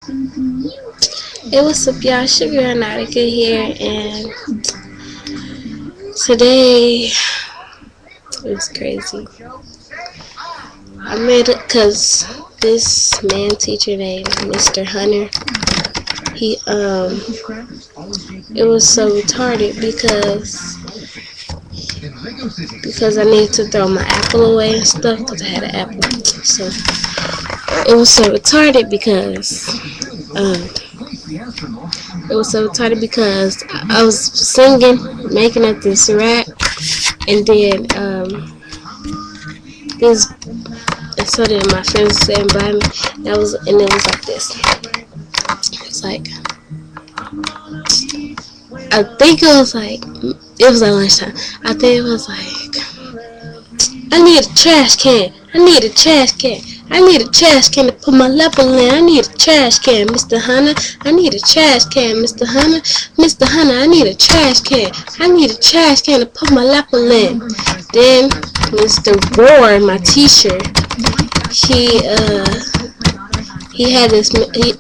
Hey, what's up, y'all? Sugar and Nautica here, and today it was crazy. I made it because this man teacher named Mr. Hunter, he it was so retarded because I needed to throw my apple away and stuff because I had an apple. So it was so retarded because um I was singing, making up this rap, and then this, and so then my friends were saying by me, and it was like this. It's like, I think it was like lunchtime. I think it was like, I need a trash can. I need a trash can. I need a trash can to put my level in. I need a trash can, Mr. Hunter. I need a trash can, Mr. Hunter. Mr. Hunter, I need a trash can. I need a trash can to put my level in. Then Mr. Roar, my teacher, he had this.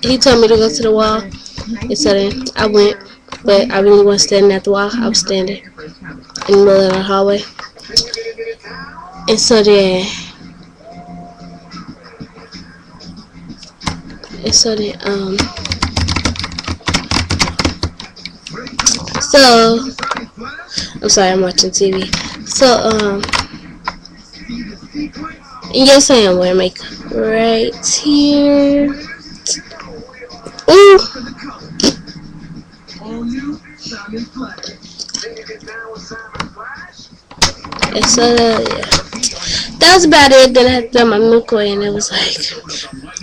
He told me to go to the wall, and so then I went. But I really wasn't standing at the wall. I was standing in the middle of the hallway, and so then. So I'm sorry, I'm watching TV. So yes, I am wearing makeup right here. Ooh. And so yeah, that was about it. Then I had to throw my milk away, and it was like,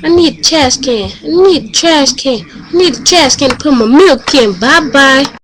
I need a trash can. I need a trash can. I need a trash can to put my milk in. Bye bye.